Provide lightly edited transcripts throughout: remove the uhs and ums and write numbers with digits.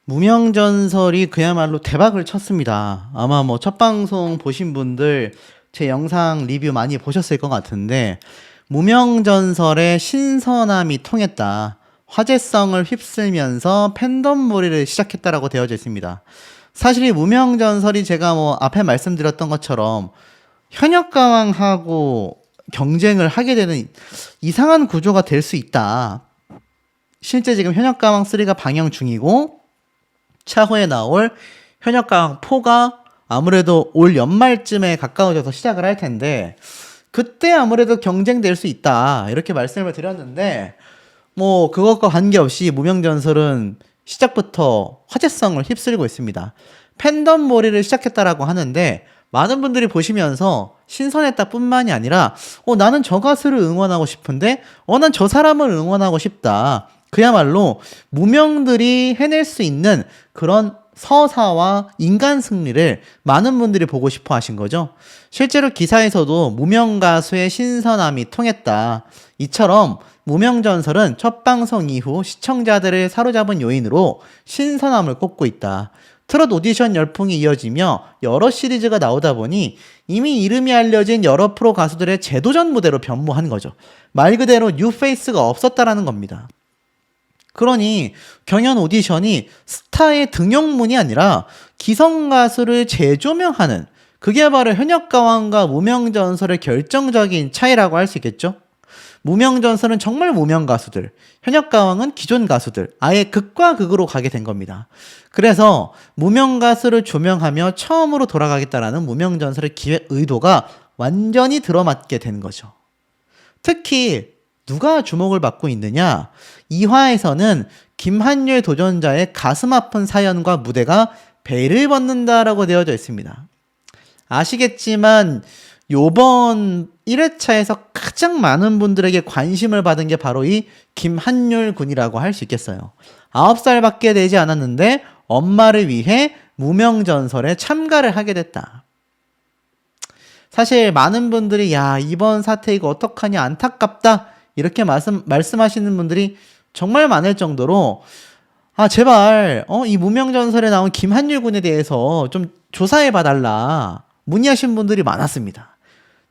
무명전설이 그야말로 대박을 쳤습니다. 아마 뭐 첫 방송 보신 분들 제 영상 리뷰 많이 보셨을 것 같은데, 무명전설의 신선함이 통했다, 화제성을 휩쓸면서 팬덤몰이를 시작했다라고 되어져 있습니다. 사실 이 무명전설이 제가 뭐 앞에 말씀드렸던 것처럼 현역가왕하고 경쟁을 하게 되는 이상한 구조가 될 수 있다. 실제 지금 현역가왕 3가 방영 중이고, 차후에 나올 현역가왕 4가 아무래도 올 연말쯤에 가까워져서 시작을 할 텐데, 그때 아무래도 경쟁될 수 있다, 이렇게 말씀을 드렸는데, 뭐 그것과 관계없이 무명전설은 시작부터 화제성을 휩쓸고 있습니다. 팬덤 몰이를 시작했다라고 하는데, 많은 분들이 보시면서 신선했다 뿐만이 아니라 나는 저 가수를 응원하고 싶은데 난 저 사람을 응원하고 싶다, 그야말로 무명들이 해낼 수 있는 그런 서사와 인간 승리를 많은 분들이 보고 싶어 하신 거죠. 실제로 기사에서도 무명 가수의 신선함이 통했다, 이처럼 무명전설은 첫 방송 이후 시청자들을 사로잡은 요인으로 신선함을 꼽고 있다. 트롯 오디션 열풍이 이어지며 여러 시리즈가 나오다 보니 이미 이름이 알려진 여러 프로 가수들의 재도전 무대로 변모한 거죠. 말 그대로 뉴페이스가 없었다라는 겁니다. 그러니 경연 오디션이 스타의 등용문이 아니라 기성 가수를 재조명하는, 그게 바로 현역가왕과 무명전설의 결정적인 차이라고 할 수 있겠죠. 무명전설은 정말 무명 가수들, 현역가왕은 기존 가수들, 아예 극과 극으로 가게 된 겁니다. 그래서 무명 가수를 조명하며 처음으로 돌아가겠다라는 무명전설의 기획 의도가 완전히 들어맞게 된 거죠. 특히 누가 주목을 받고 있느냐? 2화에서는 김한율 도전자의 가슴 아픈 사연과 무대가 배를 벗는다라고 되어져 있습니다. 아시겠지만 요번 1회차에서 가장 많은 분들에게 관심을 받은 게 바로 이 김한율 군이라고 할 수 있겠어요. 9살밖에 되지 않았는데 엄마를 위해 무명전설에 참가를 하게 됐다. 사실 많은 분들이 이번 사태 이거 어떡하냐, 안타깝다, 이렇게 말씀하시는 분들이 정말 많을 정도로 제발 이 무명전설에 나온 김한율 군에 대해서 좀 조사해 봐달라 문의하신 분들이 많았습니다.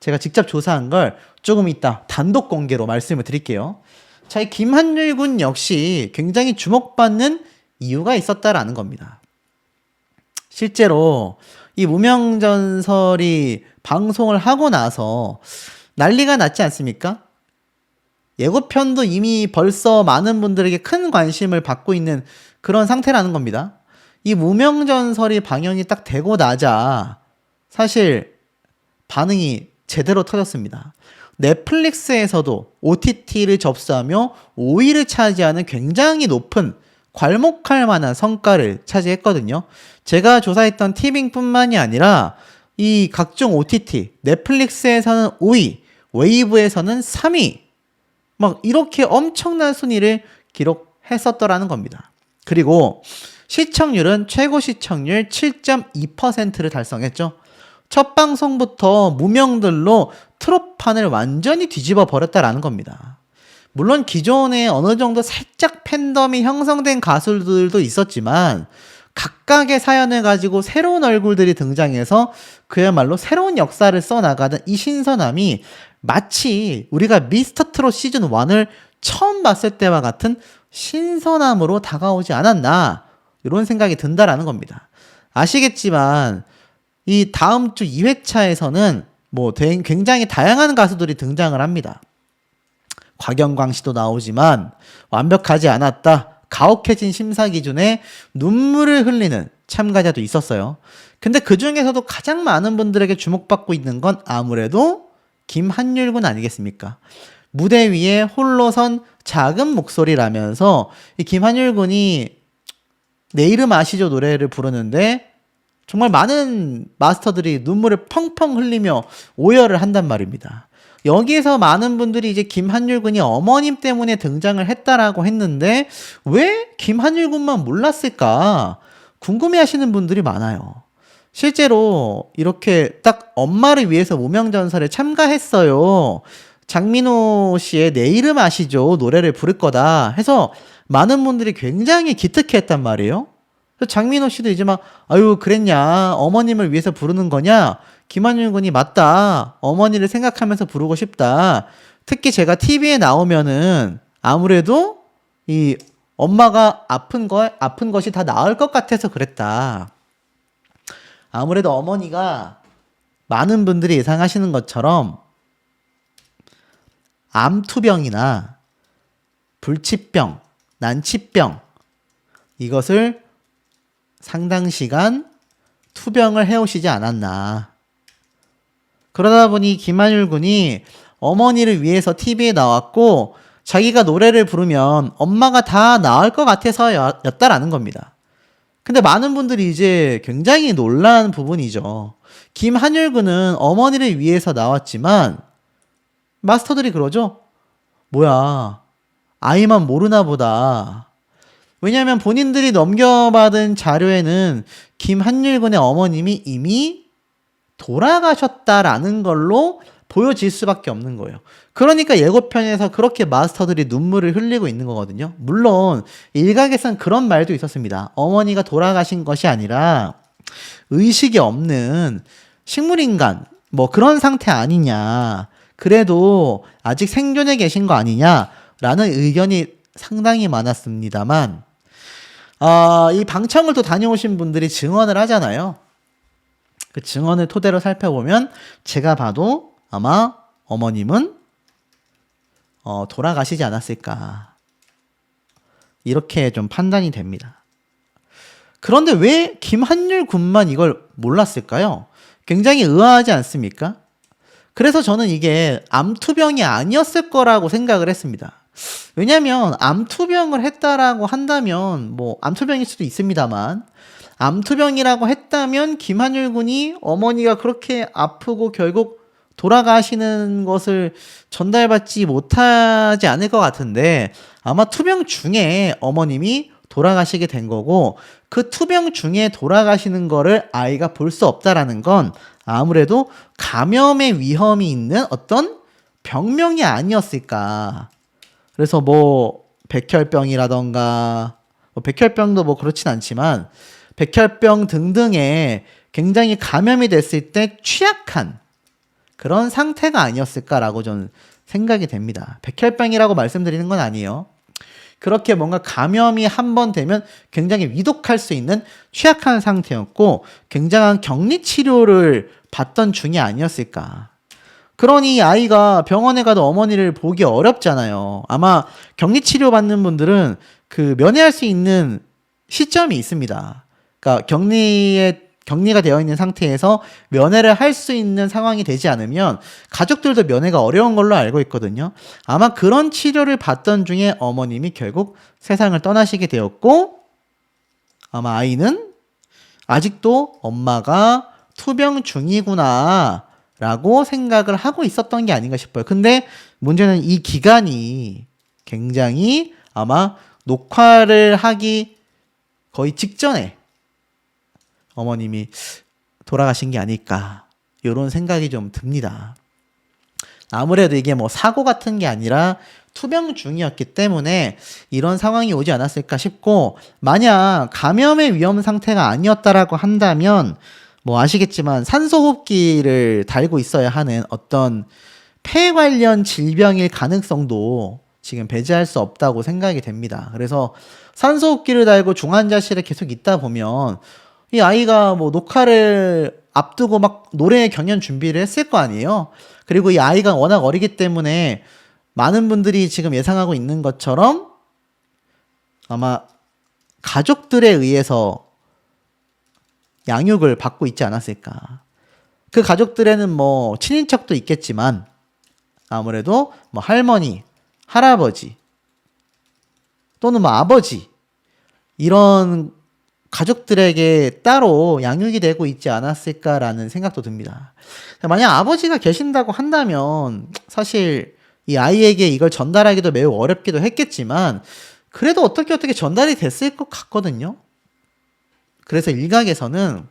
제가 직접 조사한 걸 조금 이따 단독 공개로 말씀을 드릴게요. 자, 이 김한율 군 역시 굉장히 주목받는 이유가 있었다라는 겁니다. 실제로 이 무명전설이 방송을 하고 나서 난리가 났지 않습니까? 예고편도 이미 벌써 많은 분들에게 큰 관심을 받고 있는 그런 상태라는 겁니다. 이 무명전설이 방영이 딱 되고 나자 사실 반응이 제대로 터졌습니다. 넷플릭스에서도 OTT를 접수하며 5위를 차지하는 굉장히 높은, 괄목할 만한 성과를 차지했거든요. 제가 조사했던 티빙뿐만이 아니라 이 각종 OTT, 넷플릭스에서는 5위, 웨이브에서는 3위, 막 이렇게 엄청난 순위를 기록했었더라는 겁니다. 그리고 시청률은 최고 시청률 7.2%를 달성했죠. 첫 방송부터 무명들로 트롯판을 완전히 뒤집어 버렸다라는 겁니다. 물론 기존에 어느 정도 살짝 팬덤이 형성된 가수들도 있었지만 각각의 사연을 가지고 새로운 얼굴들이 등장해서 그야말로 새로운 역사를 써나가는 이 신선함이 마치 우리가 미스터 트롯 시즌 1을 처음 봤을 때와 같은 신선함으로 다가오지 않았나, 이런 생각이 든다라는 겁니다. 아시겠지만 이 다음 주 2회차에서는 뭐 굉장히 다양한 가수들이 등장을 합니다. 곽영광 씨도 나오지만 완벽하지 않았다, 가혹해진 심사 기준에 눈물을 흘리는 참가자도 있었어요. 근데 그 중에서도 가장 많은 분들에게 주목받고 있는 건 아무래도 김한율 군 아니겠습니까? 무대 위에 홀로 선 작은 목소리라면서 이 김한율 군이 내 이름 아시죠 노래를 부르는데 정말 많은 마스터들이 눈물을 펑펑 흘리며 오열을 한단 말입니다. 여기에서 많은 분들이 이제 김한율 군이 어머님 때문에 등장을 했다라고 했는데 왜 김한율 군만 몰랐을까 궁금해 하시는 분들이 많아요. 실제로 이렇게 딱 엄마를 위해서 무명전설에 참가했어요, 장민호 씨의 내 이름 아시죠 노래를 부를 거다 해서 많은 분들이 굉장히 기특해했단 말이에요. 그래서 장민호 씨도 이제 막 아유 그랬냐 어머님을 위해서 부르는 거냐 김한율 군이 맞다 어머니를 생각하면서 부르고 싶다 특히 제가 TV에 나오면은 아무래도 이 엄마가 아픈 것이 다 나을 것 같아서 그랬다 아무래도 어머니가 많은 분들이 예상하시는 것처럼 암투병이나 불치병, 난치병 이것을 상당 시간 투병을 해오시지 않았나. 그러다 보니 김한율 군이 어머니를 위해서 TV에 나왔고 자기가 노래를 부르면 엄마가 다 나을 것 같아서였다라는 겁니다. 근데 많은 분들이 이제 굉장히 놀란 부분이죠. 김한율 군은 어머니를 위해서 나왔지만 마스터들이 그러죠. 뭐야 아이만 모르나 보다. 왜냐하면 본인들이 넘겨받은 자료에는 김한율 군의 어머님이 이미 돌아가셨다라는 걸로 보여질 수밖에 없는 거예요. 그러니까 예고편에서 그렇게 마스터들이 눈물을 흘리고 있는 거거든요. 물론 일각에선 그런 말도 있었습니다. 어머니가 돌아가신 것이 아니라 의식이 없는 식물인간 뭐 그런 상태 아니냐. 그래도 아직 생존해 계신 거 아니냐라는 의견이 상당히 많았습니다만 이 방청을 또 다녀오신 분들이 증언을 하잖아요. 그 증언을 토대로 살펴보면 제가 봐도 아마 어머님은 돌아가시지 않았을까 이렇게 좀 판단이 됩니다. 그런데 왜 김한율 군만 이걸 몰랐을까요? 굉장히 의아하지 않습니까? 그래서 저는 이게 암투병이 아니었을 거라고 생각을 했습니다. 왜냐면 암투병을 했다라고 한다면 뭐 암투병일 수도 있습니다만 암투병이라고 했다면 김한율 군이 어머니가 그렇게 아프고 결국 돌아가시는 것을 전달받지 못하지 않을 것 같은데 아마 투병 중에 어머님이 돌아가시게 된 거고 그 투병 중에 돌아가시는 거를 아이가 볼 수 없다라는 건 아무래도 감염의 위험이 있는 어떤 병명이 아니었을까. 그래서 뭐 백혈병이라던가 백혈병도 뭐 그렇진 않지만 백혈병 등등의 굉장히 감염이 됐을 때 취약한 그런 상태가 아니었을까라고 저는 생각이 됩니다. 백혈병이라고 말씀드리는 건 아니에요. 그렇게 뭔가 감염이 한번 되면 굉장히 위독할 수 있는 취약한 상태였고 굉장한 격리 치료를 받던 중이 아니었을까. 그러니 아이가 병원에 가도 어머니를 보기 어렵잖아요. 아마 격리 치료 받는 분들은 그 면회할 수 있는 시점이 있습니다. 그러니까 격리가 되어 있는 상태에서 면회를 할 수 있는 상황이 되지 않으면 가족들도 면회가 어려운 걸로 알고 있거든요. 아마 그런 치료를 받던 중에 어머님이 결국 세상을 떠나시게 되었고 아마 아이는 아직도 엄마가 투병 중이구나 라고 생각을 하고 있었던 게 아닌가 싶어요. 근데 문제는 이 기간이 굉장히 아마 녹화를 하기 거의 직전에 어머님이 돌아가신 게 아닐까 이런 생각이 좀 듭니다. 아무래도 이게 뭐 사고 같은 게 아니라 투병 중이었기 때문에 이런 상황이 오지 않았을까 싶고 만약 감염의 위험 상태가 아니었다라고 한다면 뭐 아시겠지만 산소호흡기를 달고 있어야 하는 어떤 폐 관련 질병일 가능성도 지금 배제할 수 없다고 생각이 됩니다. 그래서 산소호흡기를 달고 중환자실에 계속 있다 보면 이 아이가 뭐 녹화를 앞두고 막 노래 경연 준비를 했을 거 아니에요. 그리고 이 아이가 워낙 어리기 때문에 많은 분들이 지금 예상하고 있는 것처럼 아마 가족들에 의해서 양육을 받고 있지 않았을까. 그 가족들에는 뭐 친인척도 있겠지만 아무래도 뭐 할머니, 할아버지 또는 뭐 아버지 이런 가족들에게 따로 양육이 되고 있지 않았을까라는 생각도 듭니다. 만약 아버지가 계신다고 한다면 사실 이 아이에게 이걸 전달하기도 매우 어렵기도 했겠지만 그래도 어떻게 전달이 됐을 것 같거든요. 그래서 일각에서는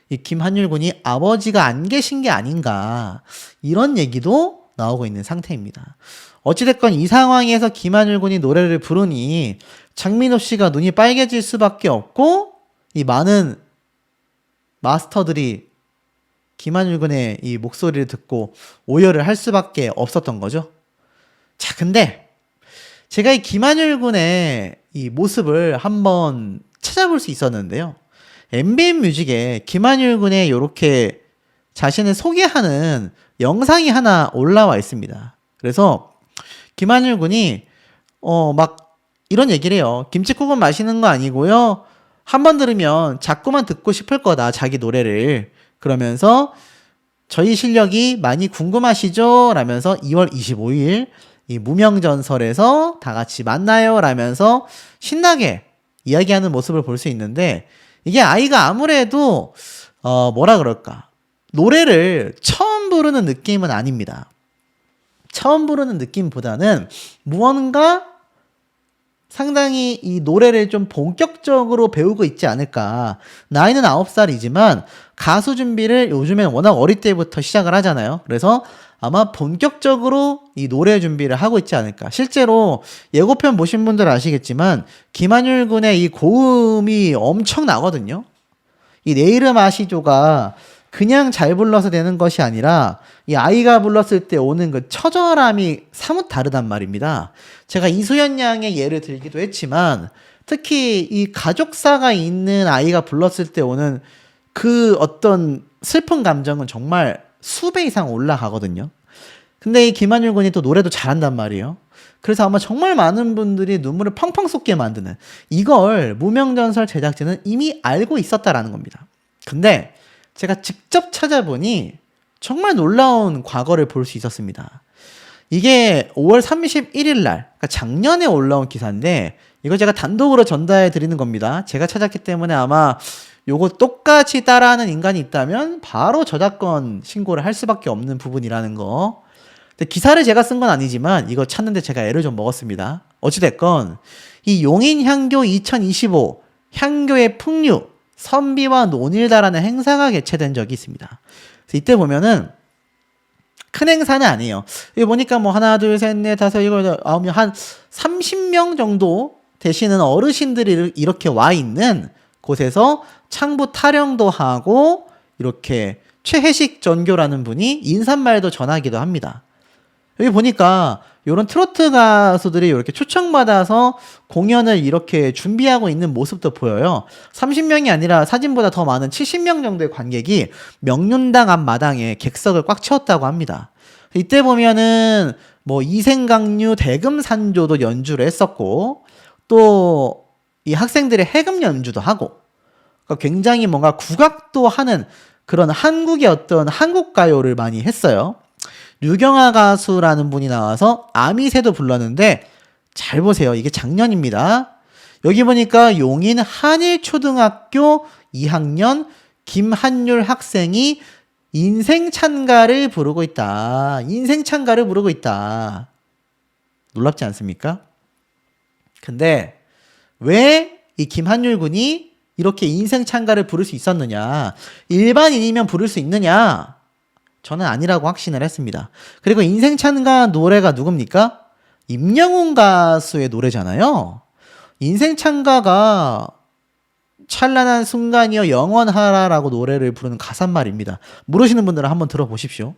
이 김한율 군이 아버지가 안 계신 게 아닌가 이런 얘기도 나오고 있는 상태입니다. 어찌됐건 이 상황에서 김한율 군이 노래를 부르니 장민호 씨가 눈이 빨개질 수밖에 없고 이 많은 마스터들이 김한율 군의 이 목소리를 듣고 오열을 할 수밖에 없었던 거죠. 자, 근데 제가 이 김한율 군의 이 모습을 한번 찾아볼 수 있었는데요. MBN 뮤직에 김한율 군의 이렇게 자신을 소개하는 영상이 하나 올라와 있습니다. 그래서 김한율 군이 막 이런 얘기를 해요. 김치국은 마시는 거 아니고요. 한 번 들으면 자꾸만 듣고 싶을 거다. 자기 노래를. 그러면서 저희 실력이 많이 궁금하시죠? 라면서 2월 25일 이 무명전설에서 다 같이 만나요. 라면서 신나게 이야기하는 모습을 볼 수 있는데 이게 아이가 아무래도 뭐라 그럴까. 노래를 처음 부르는 느낌은 아닙니다. 처음 부르는 느낌보다는 무언가 상당히 이 노래를 좀 본격적으로 배우고 있지 않을까. 나이는 9살이지만 가수 준비를 요즘엔 워낙 어릴 때부터 시작을 하잖아요. 그래서 아마 본격적으로 이 노래 준비를 하고 있지 않을까. 실제로 예고편 보신 분들 아시겠지만 김한율 군의 이 고음이 엄청 나거든요. 이 내 이름 아시죠가 그냥 잘 불러서 되는 것이 아니라 이 아이가 불렀을 때 오는 그 처절함이 사뭇 다르단 말입니다. 제가 이수연 양의 예를 들기도 했지만 특히 이 가족사가 있는 아이가 불렀을 때 오는 그 어떤 슬픈 감정은 정말 수배 이상 올라가거든요. 근데 이 김한율 군이 또 노래도 잘한단 말이에요. 그래서 아마 정말 많은 분들이 눈물을 펑펑 쏟게 만드는 이걸 무명전설 제작진은 이미 알고 있었다라는 겁니다. 근데 제가 직접 찾아보니 정말 놀라운 과거를 볼 수 있었습니다. 이게 5월 31일 날, 그러니까 작년에 올라온 기사인데 이거 제가 단독으로 전달해 드리는 겁니다. 제가 찾았기 때문에 아마 요거 똑같이 따라하는 인간이 있다면 바로 저작권 신고를 할 수밖에 없는 부분이라는 거. 근데 기사를 제가 쓴 건 아니지만 이거 찾는데 제가 애를 좀 먹었습니다. 어찌됐건 이 용인향교 2025 향교의 풍류 선비와 논일다라는 행사가 개최된 적이 있습니다. 그래서 이때 보면은 큰 행사는 아니에요. 여기 보니까 뭐 하나, 둘, 셋, 넷, 다섯, 여섯, 아홉 명 한 30명 정도 되시는 어르신들이 이렇게 와 있는 곳에서 창부 타령도 하고 이렇게 최혜식 전교라는 분이 인사말도 전하기도 합니다. 여기 보니까 이런 트로트 가수들이 이렇게 초청받아서 공연을 이렇게 준비하고 있는 모습도 보여요. 30명이 아니라 사진보다 더 많은 70명 정도의 관객이 명륜당 앞마당에 객석을 꽉 채웠다고 합니다. 이때 보면은 뭐 이생강류 대금산조도 연주를 했었고 또 이 학생들의 해금 연주도 하고 그러니까 굉장히 뭔가 국악도 하는 그런 한국의 어떤 한국가요를 많이 했어요. 류경아 가수라는 분이 나와서 아미새도 불렀는데 잘 보세요. 이게 작년입니다. 여기 보니까 용인 한일초등학교 2학년 김한율 학생이 인생찬가를 부르고 있다. 인생찬가를 부르고 있다. 놀랍지 않습니까? 근데 왜 이 김한율 군이 이렇게 인생찬가를 부를 수 있었느냐? 일반인이면 부를 수 있느냐? 저는 아니라고 확신을 했습니다. 그리고 인생찬가 노래가 누굽니까? 임영웅 가수의 노래잖아요. 인생찬가가 찬란한 순간이여 영원하라라고 노래를 부르는 가사란 말입니다. 모르시는 분들은 한번 들어보십시오.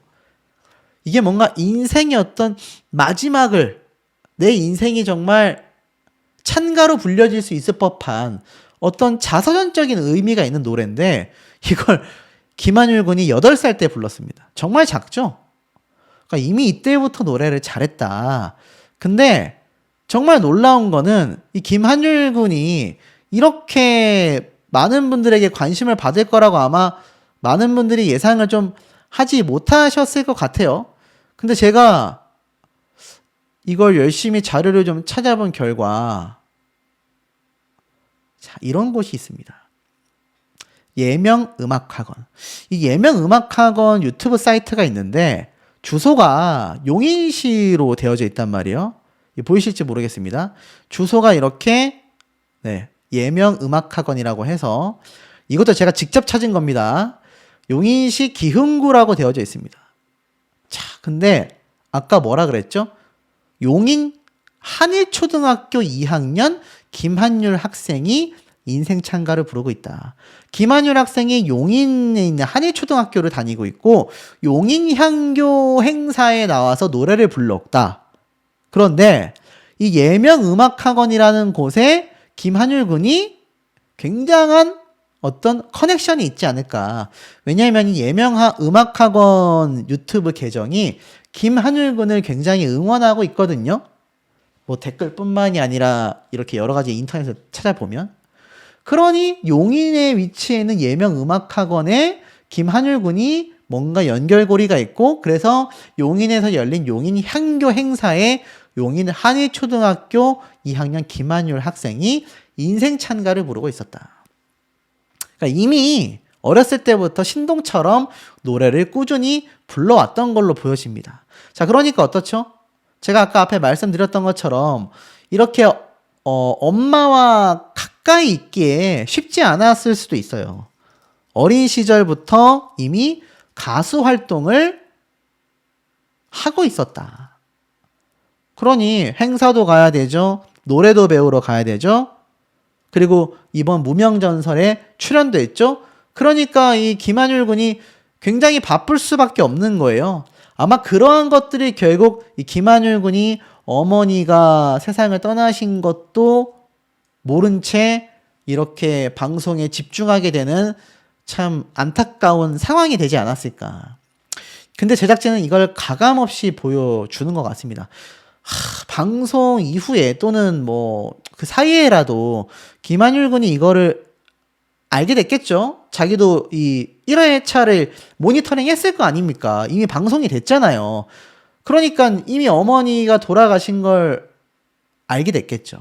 이게 뭔가 인생의 어떤 마지막을 내 인생이 정말 찬가로 불려질 수 있을 법한 어떤 자서전적인 의미가 있는 노래인데 이걸 김한율 군이 8살 때 불렀습니다. 정말 작죠? 그러니까 이미 이때부터 노래를 잘했다. 근데 정말 놀라운 거는 이 김한율 군이 이렇게 많은 분들에게 관심을 받을 거라고 아마 많은 분들이 예상을 좀 하지 못하셨을 것 같아요. 근데 제가 이걸 열심히 자료를 좀 찾아본 결과 자, 이런 곳이 있습니다. 예명음악학원. 이 예명음악학원 유튜브 사이트가 있는데 주소가 용인시로 되어져 있단 말이에요. 보이실지 모르겠습니다. 주소가 이렇게 예명음악학원이라고 해서 이것도 제가 직접 찾은 겁니다. 용인시 기흥구라고 되어져 있습니다. 자, 근데 아까 뭐라 그랬죠? 용인 한일초등학교 2학년 김한율 학생이 인생 찬가를 부르고 있다. 김한율 학생이 용인에 있는 한일초등학교를 다니고 있고 용인향교 행사에 나와서 노래를 불렀다. 그런데 이 예명음악학원이라는 곳에 김한율 군이 굉장한 어떤 커넥션이 있지 않을까. 왜냐하면 이 예명음악학원 유튜브 계정이 김한율 군을 굉장히 응원하고 있거든요. 뭐 댓글뿐만이 아니라 이렇게 여러 가지 인터넷에서 찾아보면. 그러니 용인에 위치해 있는 예명음악학원에 김한율 군이 뭔가 연결고리가 있고 그래서 용인에서 열린 용인향교 행사에 용인 한일초등학교 2학년 김한율 학생이 인생 찬가를 부르고 있었다. 그러니까 이미 어렸을 때부터 신동처럼 노래를 꾸준히 불러왔던 걸로 보여집니다. 자, 그러니까 어떻죠? 제가 아까 앞에 말씀드렸던 것처럼 이렇게 엄마와 가까이 있기에 쉽지 않았을 수도 있어요. 어린 시절부터 이미 가수 활동을 하고 있었다. 그러니 행사도 가야 되죠. 노래도 배우러 가야 되죠. 그리고 이번 무명전설에 출연도 했죠. 그러니까 이 김한율 군이 굉장히 바쁠 수밖에 없는 거예요. 아마 그러한 것들이 결국 이 김한율 군이 어머니가 세상을 떠나신 것도 모른 채 이렇게 방송에 집중하게 되는 참 안타까운 상황이 되지 않았을까. 근데 제작진은 이걸 가감없이 보여주는 것 같습니다. 방송 이후에 또는 뭐 그 사이에라도 김한율 군이 이거를 알게 됐겠죠. 자기도 이 1회차를 모니터링 했을 거 아닙니까? 이미 방송이 됐잖아요. 그러니까 이미 어머니가 돌아가신 걸 알게 됐겠죠.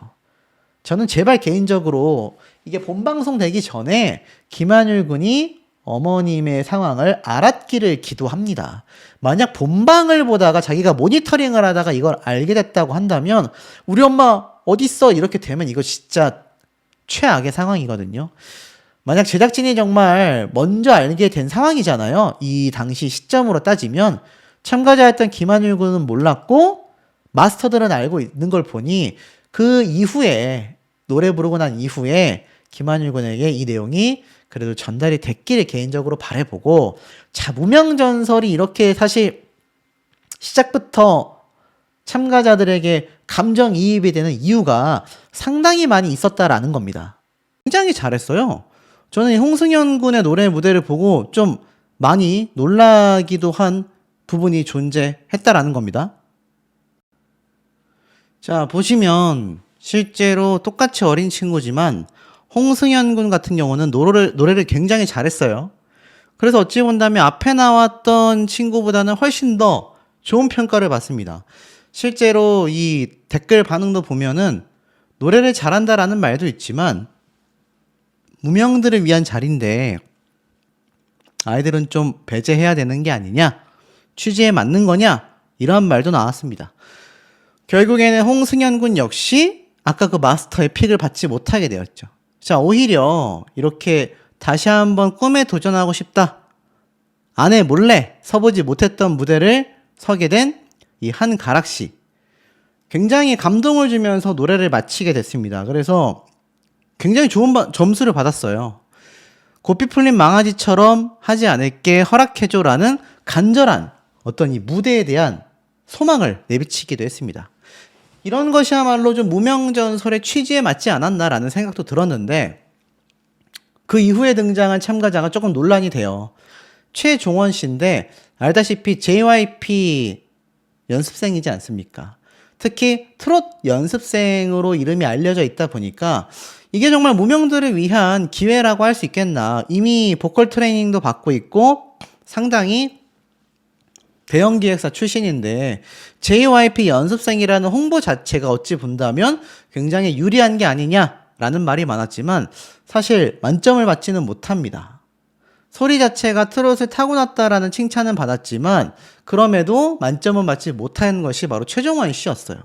저는 제발 개인적으로 이게 본방송 되기 전에 김한율 군이 어머님의 상황을 알았기를 기도합니다. 만약 본방을 보다가 자기가 모니터링을 하다가 이걸 알게 됐다고 한다면 우리 엄마 어딨어? 이렇게 되면 이거 진짜 최악의 상황이거든요. 만약 제작진이 정말 먼저 알게 된 상황이잖아요. 이 당시 시점으로 따지면 참가자였던 김한율 군은 몰랐고 마스터들은 알고 있는 걸 보니 그 이후에 노래 부르고 난 이후에 김한율 군에게 이 내용이 그래도 전달이 됐기를 개인적으로 바라보고 자 무명전설이 이렇게 사실 시작부터 참가자들에게 감정이입이 되는 이유가 상당히 많이 있었다라는 겁니다. 굉장히 잘했어요. 저는 홍승현 군의 노래 무대를 보고 좀 많이 놀라기도 한 부분이 존재했다라는 겁니다. 자, 보시면 실제로 똑같이 어린 친구지만 홍승현 군 같은 경우는 노래를 굉장히 잘했어요. 그래서 어찌 본다면 앞에 나왔던 친구보다는 훨씬 더 좋은 평가를 받습니다. 실제로 이 댓글 반응도 보면은 노래를 잘한다라는 말도 있지만 무명들을 위한 자리인데 아이들은 좀 배제해야 되는 게 아니냐? 취지에 맞는 거냐? 이런 말도 나왔습니다. 결국에는 홍승현 군 역시 아까 그 마스터의 픽을 받지 못하게 되었죠. 자, 오히려 이렇게 다시 한번 꿈에 도전하고 싶다. 아내 몰래 서보지 못했던 무대를 서게 된 이 한가락 씨. 굉장히 감동을 주면서 노래를 마치게 됐습니다. 그래서 굉장히 좋은 점수를 받았어요. 고삐 풀린 망아지처럼 하지 않을게 허락해줘라는 간절한 어떤 이 무대에 대한 소망을 내비치기도 했습니다. 이런 것이야말로 좀 무명전설의 취지에 맞지 않았나라는 생각도 들었는데 그 이후에 등장한 참가자가 조금 논란이 돼요. 최종원 씨인데 알다시피 JYP 연습생이지 않습니까? 특히 트롯 연습생으로 이름이 알려져 있다 보니까 이게 정말 무명들을 위한 기회라고 할 수 있겠나. 이미 보컬 트레이닝도 받고 있고 상당히 대형 기획사 출신인데 JYP 연습생이라는 홍보 자체가 어찌 본다면 굉장히 유리한 게 아니냐라는 말이 많았지만 사실 만점을 받지는 못합니다. 소리 자체가 트롯을 타고났다라는 칭찬은 받았지만 그럼에도 만점은 받지 못한 것이 바로 최종원 씨였어요.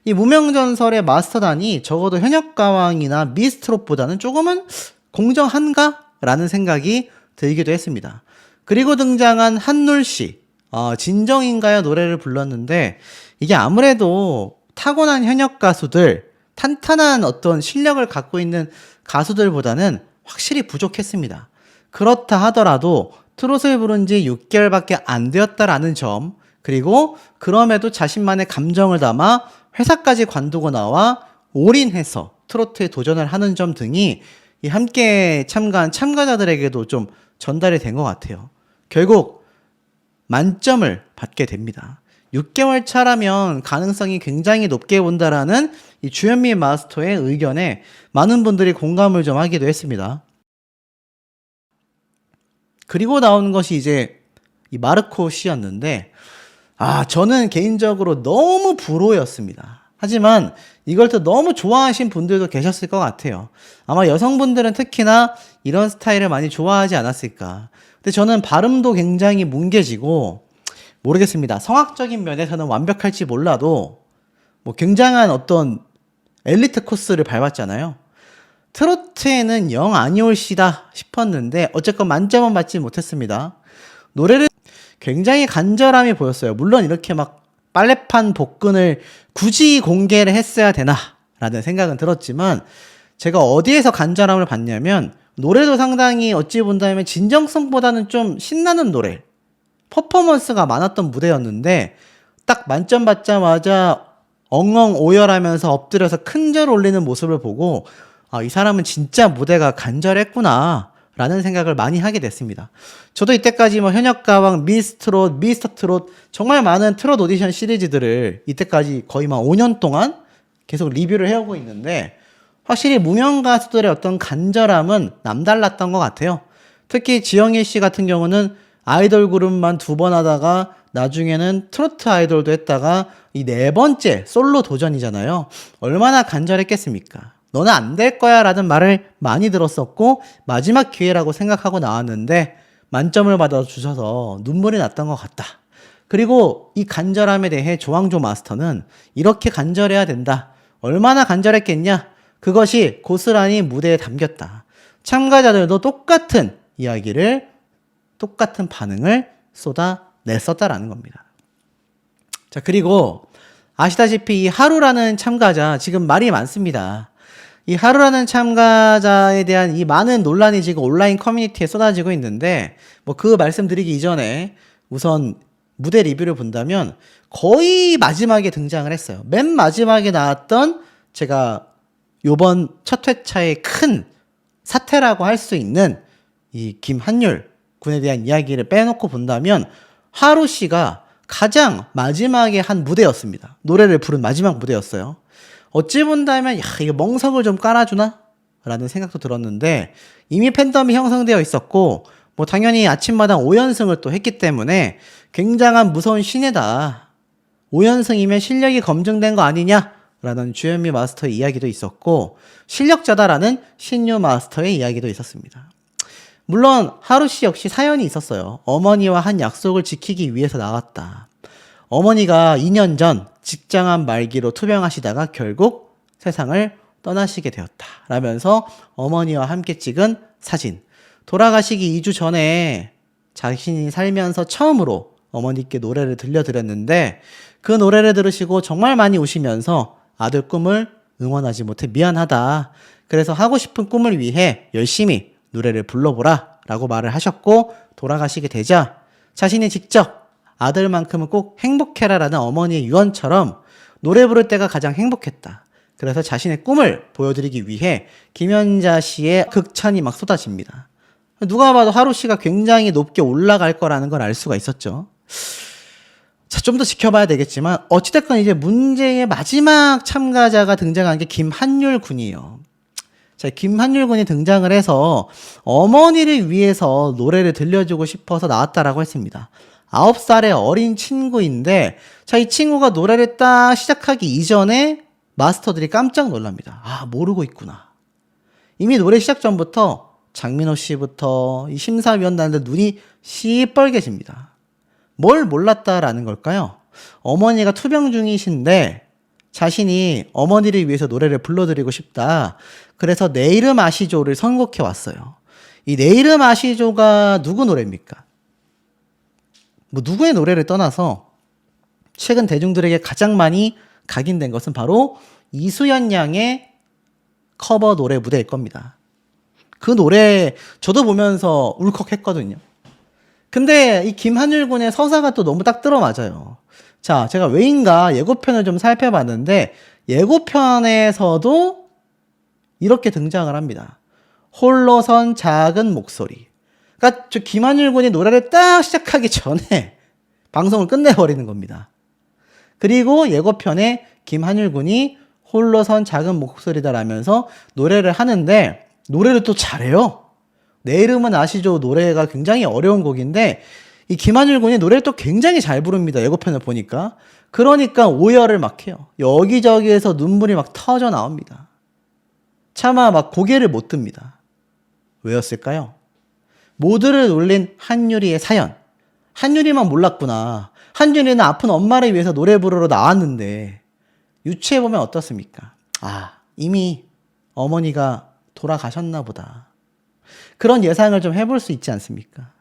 이 무명전설의 마스터단이 적어도 현역가왕이나 미스트롯보다는 조금은 공정한가? 라는 생각이 들기도 했습니다. 그리고 등장한 한눌 씨, 진정인가요? 노래를 불렀는데 이게 아무래도 타고난 현역 가수들, 탄탄한 어떤 실력을 갖고 있는 가수들보다는 확실히 부족했습니다. 그렇다 하더라도 트롯을 부른 지 6개월밖에 안 되었다라는 점, 그리고 그럼에도 자신만의 감정을 담아 회사까지 관두고 나와 올인해서 트로트에 도전을 하는 점 등이 이 함께 참가한 참가자들에게도 좀 전달이 된 것 같아요. 결국 만점을 받게 됩니다. 6개월 차라면 가능성이 굉장히 높게 본다라는 이 주현미 마스터의 의견에 많은 분들이 공감을 좀 하기도 했습니다. 그리고 나오는 것이 이제 이 마르코 씨였는데, 저는 개인적으로 너무 불호였습니다. 하지만 이걸 또 너무 좋아하신 분들도 계셨을 것 같아요. 아마 여성분들은 특히나 이런 스타일을 많이 좋아하지 않았을까. 근데 저는 발음도 굉장히 뭉개지고, 모르겠습니다. 성악적인 면에서는 완벽할지 몰라도 뭐 굉장한 어떤 엘리트 코스를 밟았잖아요. 트로트에는 영 아니올시다 싶었는데 어쨌건 만점은 받지 못했습니다. 노래를 굉장히 간절함이 보였어요. 물론 이렇게 막 빨래판 복근을 굳이 공개를 했어야 되나 라는 생각은 들었지만, 제가 어디에서 간절함을 받냐면 노래도 상당히 어찌 본다면 진정성보다는 좀 신나는 노래, 퍼포먼스가 많았던 무대였는데 딱 만점 받자마자 엉엉 오열하면서 엎드려서 큰절 올리는 모습을 보고 이 사람은 진짜 무대가 간절했구나 라는 생각을 많이 하게 됐습니다. 저도 이때까지 뭐 현역가왕, 미스트롯, 미스터트롯 정말 많은 트롯 오디션 시리즈들을 이때까지 거의 막 5년 동안 계속 리뷰를 해오고 있는데, 확실히 무명 가수들의 어떤 간절함은 남달랐던 것 같아요. 특히 지영일 씨 같은 경우는 아이돌 그룹만 2번 하다가 나중에는 트로트 아이돌도 했다가 이 4번째 솔로 도전이잖아요. 얼마나 간절했겠습니까? 너는 안 될 거야 라는 말을 많이 들었었고 마지막 기회라고 생각하고 나왔는데 만점을 받아주셔서 눈물이 났던 것 같다. 그리고 이 간절함에 대해 조항조 마스터는 이렇게 간절해야 된다. 얼마나 간절했겠냐? 그것이 고스란히 무대에 담겼다. 참가자들도 똑같은 이야기를, 똑같은 반응을 쏟아냈었다라는 겁니다. 자, 그리고 아시다시피 이 하루라는 참가자, 지금 말이 많습니다. 이 하루라는 참가자에 대한 이 많은 논란이 지금 온라인 커뮤니티에 쏟아지고 있는데, 뭐 그 말씀드리기 이전에 우선 무대 리뷰를 본다면 거의 마지막에 등장을 했어요. 맨 마지막에 나왔던, 제가 요번 첫 회차의 큰 사태라고 할 수 있는 이 김한율 군에 대한 이야기를 빼놓고 본다면 하루 씨가 가장 마지막에 한 무대였습니다. 노래를 부른 마지막 무대였어요. 어찌 본다면 이거 멍석을 좀 깔아주나? 라는 생각도 들었는데, 이미 팬덤이 형성되어 있었고 뭐 당연히 아침마당 5연승을 또 했기 때문에 굉장한 무서운 신예다. 5연승이면 실력이 검증된 거 아니냐? 라는 주현미 마스터의 이야기도 있었고, 실력자다라는 신유 마스터의 이야기도 있었습니다. 물론 하루 씨 역시 사연이 있었어요. 어머니와 한 약속을 지키기 위해서 나왔다. 어머니가 2년 전 직장암 말기로 투병하시다가 결국 세상을 떠나시게 되었다. 라면서 어머니와 함께 찍은 사진. 돌아가시기 2주 전에 자신이 살면서 처음으로 어머니께 노래를 들려드렸는데, 그 노래를 들으시고 정말 많이 우시면서 아들 꿈을 응원하지 못해 미안하다. 그래서 하고 싶은 꿈을 위해 열심히 노래를 불러보라 라고 말을 하셨고, 돌아가시게 되자 자신이 직접 아들만큼은 꼭 행복해라 라는 어머니의 유언처럼 노래 부를 때가 가장 행복했다. 그래서 자신의 꿈을 보여드리기 위해 김연자 씨의 극찬이 막 쏟아집니다. 누가 봐도 하루 씨가 굉장히 높게 올라갈 거라는 걸 알 수가 있었죠. 자, 좀 더 지켜봐야 되겠지만 어찌됐건 이제 문제의 마지막 참가자가 등장한 게 김한율 군이에요. 자, 김한율 군이 등장을 해서 어머니를 위해서 노래를 들려주고 싶어서 나왔다라고 했습니다. 9살의 어린 친구인데, 자, 이 친구가 노래를 딱 시작하기 이전에 마스터들이 깜짝 놀랍니다. 모르고 있구나. 이미 노래 시작 전부터 장민호 씨부터 이 심사위원단들 눈이 시뻘개집니다. 뭘 몰랐다라는 걸까요? 어머니가 투병 중이신데 자신이 어머니를 위해서 노래를 불러드리고 싶다. 그래서 내 이름 아시죠를 선곡해 왔어요. 이 내 이름 아시죠가 누구 노래입니까? 뭐 누구의 노래를 떠나서 최근 대중들에게 가장 많이 각인된 것은 바로 이수연 양의 커버 노래 무대일 겁니다. 그 노래 저도 보면서 울컥했거든요. 근데 이 김한율 군의 서사가 또 너무 딱 들어맞아요. 자, 제가 왜인가 예고편을 좀 살펴봤는데 예고편에서도 이렇게 등장을 합니다. 홀로선 작은 목소리. 그러니까 저 김한율 군이 노래를 딱 시작하기 전에 방송을 끝내버리는 겁니다. 그리고 예고편에 김한율 군이 홀로선 작은 목소리다라면서 노래를 하는데 노래를 또 잘해요. 내 이름은 아시죠? 노래가 굉장히 어려운 곡인데 이 김한율 군이 노래를 또 굉장히 잘 부릅니다. 예고편을 보니까. 그러니까 오열을 막 해요. 여기저기에서 눈물이 막 터져 나옵니다. 차마 막 고개를 못 듭니다. 왜였을까요? 모두를 놀린 한유리의 사연. 한유리만 몰랐구나. 한유리는 아픈 엄마를 위해서 노래 부르러 나왔는데 유추해보면 어떻습니까? 아, 이미 어머니가 돌아가셨나 보다. 그런 예상을 좀 해볼 수 있지 않습니까?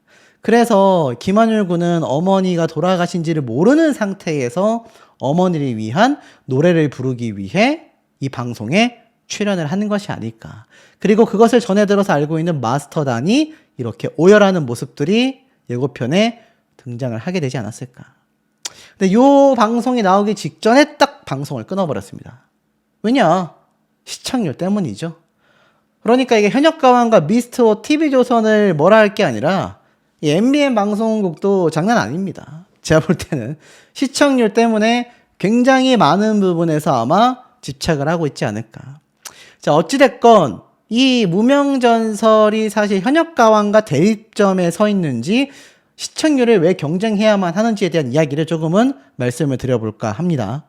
그래서 김한율 군은 어머니가 돌아가신지를 모르는 상태에서 어머니를 위한 노래를 부르기 위해 이 방송에 출연을 하는 것이 아닐까. 그리고 그것을 전해 들어서 알고 있는 마스터단이 이렇게 오열하는 모습들이 예고편에 등장을 하게 되지 않았을까. 근데 요 방송이 나오기 직전에 딱 방송을 끊어버렸습니다. 왜냐? 시청률 때문이죠. 그러니까 이게 현역가왕과 미스터 TV조선을 뭐라 할 게 아니라 이 MBN 방송국도 장난 아닙니다. 제가 볼 때는 시청률 때문에 굉장히 많은 부분에서 아마 집착을 하고 있지 않을까. 자, 어찌됐건 이 무명전설이 사실 현역가왕과 대립점에 서 있는지 시청률을 왜 경쟁해야만 하는지에 대한 이야기를 조금은 말씀을 드려볼까 합니다.